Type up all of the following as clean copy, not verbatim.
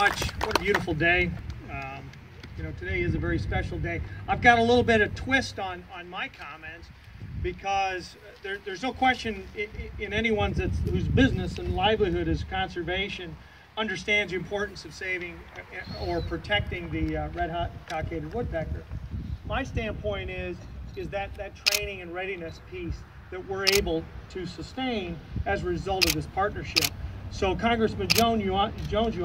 much. What a beautiful day. Today is a very special day. I've got a little bit of twist on my comments because there's no question in anyone whose business and livelihood is conservation understands the importance of saving or protecting the red-hot cockaded woodpecker. My standpoint is that training and readiness piece that we're able to sustain as a result of this partnership. So Congressman Jones, you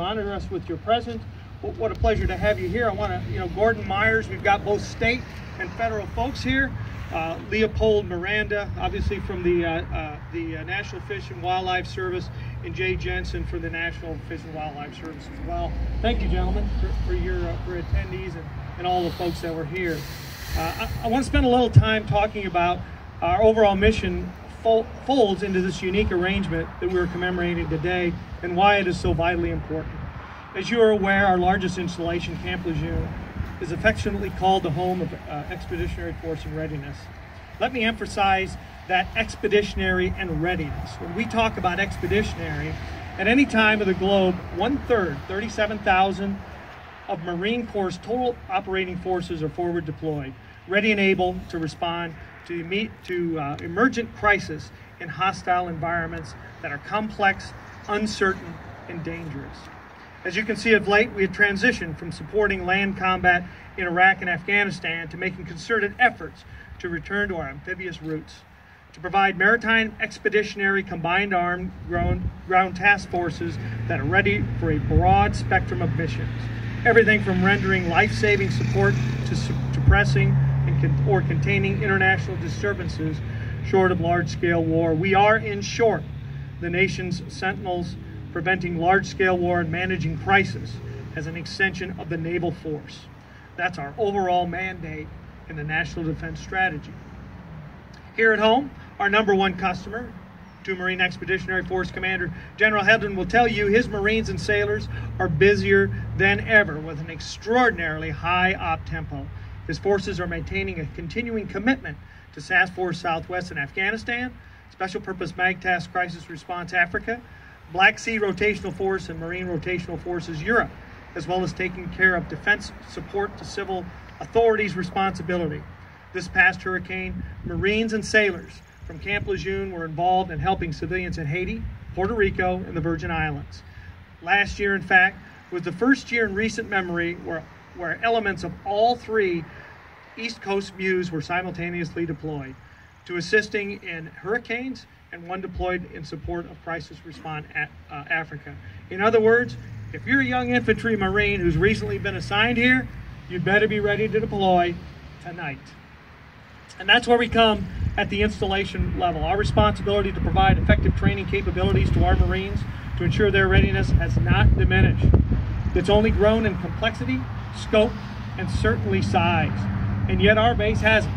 honor us with your presence. What a pleasure to have you here. I want to, Gordon Myers, we've got both state and federal folks here. Leopold Miranda, obviously from the National Fish and Wildlife Service, and Jay Jensen for the National Fish and Wildlife Service as well. Thank you, gentlemen, for attendees and all the folks that were here. I want to spend a little time talking about our overall mission folds into this unique arrangement that we're commemorating today and why it is so vitally important. As you are aware, our largest installation, Camp Lejeune, is affectionately called the home of Expeditionary Force and Readiness. Let me emphasize that expeditionary and readiness. When we talk about expeditionary, at any time of the globe, 1/3, 37,000 of Marine Corps' total operating forces are forward deployed, ready and able to respond to emergent crisis in hostile environments that are complex, uncertain, and dangerous. As you can see, of late, we have transitioned from supporting land combat in Iraq and Afghanistan to making concerted efforts to return to our amphibious roots, to provide maritime expeditionary combined armed ground task forces that are ready for a broad spectrum of missions. Everything from rendering life-saving support to suppressing or containing international disturbances short of large-scale war. We are, in short, the nation's sentinels, preventing large-scale war and managing crisis as an extension of the naval force. That's our overall mandate in the National Defense Strategy. Here at home, our #1 customer, 2 Marine Expeditionary Force Commander General Hedlund, will tell you his Marines and sailors are busier than ever with an extraordinarily high op tempo. His forces are maintaining a continuing commitment to Task Force Southwest in Afghanistan, Special Purpose MAGTAS Crisis Response Africa, Black Sea Rotational Force and Marine Rotational Forces Europe, as well as taking care of defense support to civil authorities' responsibility. This past hurricane, Marines and sailors from Camp Lejeune were involved in helping civilians in Haiti, Puerto Rico, and the Virgin Islands. Last year, in fact, was the first year in recent memory where elements of all 3 East Coast MUs were simultaneously deployed, 2 assisting in hurricanes and 1 deployed in support of crisis response Africa. In other words, if you're a young infantry Marine who's recently been assigned here, you'd better be ready to deploy tonight. And that's where we come at the installation level. Our responsibility to provide effective training capabilities to our Marines to ensure their readiness has not diminished. It's only grown in complexity, scope, and certainly size. And yet our base hasn't.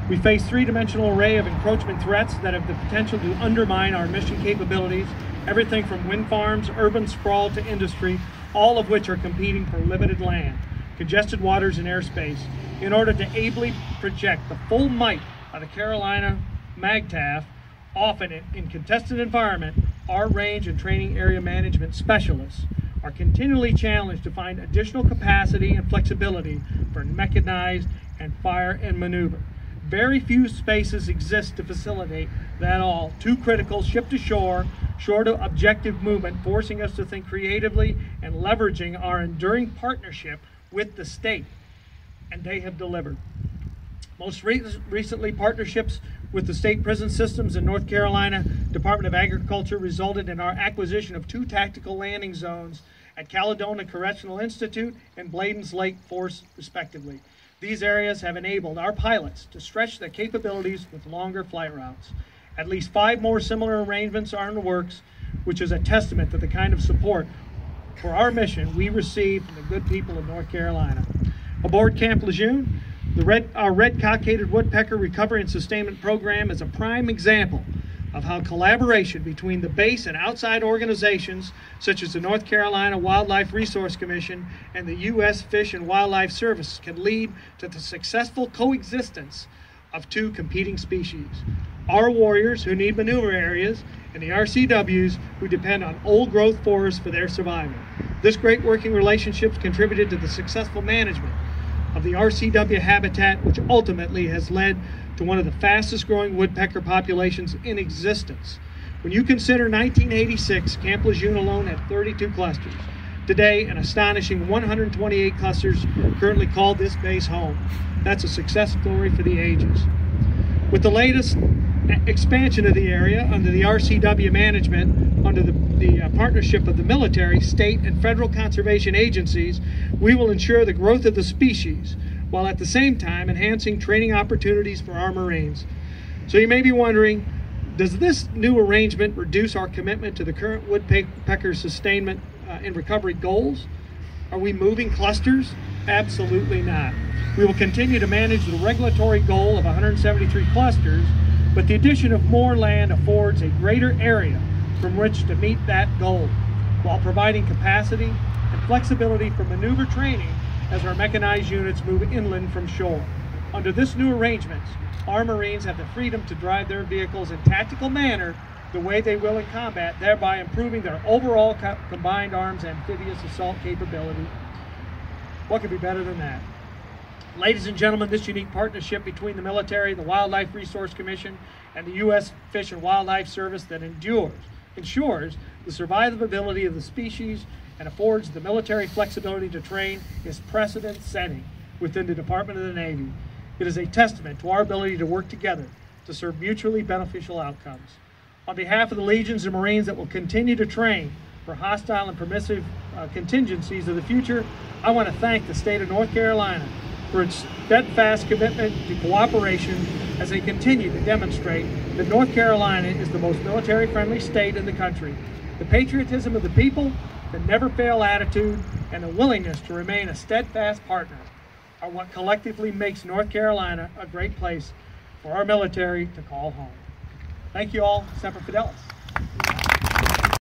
We face 3-dimensional array of encroachment threats that have the potential to undermine our mission capabilities, everything from wind farms, urban sprawl to industry, all of which are competing for limited land, congested waters, and airspace in order to ably project the full might of the Carolina MAGTAF. Often in contested environment, our range and training area management specialists are continually challenged to find additional capacity and flexibility for mechanized and fire and maneuver. Very few spaces exist to facilitate that all. Too critical, ship to shore, short of objective movement, forcing us to think creatively and leveraging our enduring partnership with the state. And they have delivered. Most recently, partnerships with the state prison systems in North Carolina Department of Agriculture resulted in our acquisition of 2 tactical landing zones at Caledonia Correctional Institute and Bladen's Lake Force, respectively. These areas have enabled our pilots to stretch their capabilities with longer flight routes. At least 5 more similar arrangements are in the works, which is a testament to the kind of support for our mission we receive from the good people of North Carolina. Aboard Camp Lejeune, our red cockaded woodpecker recovery and sustainment program is a prime example of how collaboration between the base and outside organizations such as the North Carolina Wildlife Resource Commission and the U.S. Fish and Wildlife Service can lead to the successful coexistence of 2 competing species. Our warriors who need maneuver areas and the RCWs who depend on old growth forests for their survival. This great working relationship contributed to the successful management of the RCW habitat, which ultimately has led to one of the fastest growing woodpecker populations in existence. When you consider 1986, Camp Lejeune alone had 32 clusters. Today, an astonishing 128 clusters currently call this base home. That's a success story for the ages. With the latest expansion of the area under the RCW management, under the partnership of the military, state, and federal conservation agencies, we will ensure the growth of the species, while at the same time enhancing training opportunities for our Marines. So you may be wondering, does this new arrangement reduce our commitment to the current woodpecker sustainment and recovery goals? Are we moving clusters? Absolutely not. We will continue to manage the regulatory goal of 173 clusters, but the addition of more land affords a greater area from which to meet that goal, while providing capacity and flexibility for maneuver training as our mechanized units move inland from shore. Under this new arrangement, our Marines have the freedom to drive their vehicles in tactical manner the way they will in combat, thereby improving their overall combined arms amphibious assault capability. What could be better than that? Ladies and gentlemen, this unique partnership between the military, the Wildlife Resource Commission, and the U.S. Fish and Wildlife Service that ensures the survivability of the species and affords the military flexibility to train is precedent-setting within the Department of the Navy. It is a testament to our ability to work together to serve mutually beneficial outcomes. On behalf of the legions of Marines that will continue to train for hostile and permissive contingencies of the future, I want to thank the state of North Carolina for its steadfast commitment to cooperation as they continue to demonstrate that North Carolina is the most military-friendly state in the country. The patriotism of the people, the never-fail attitude, and the willingness to remain a steadfast partner are what collectively makes North Carolina a great place for our military to call home. Thank you all. Semper Fidelis.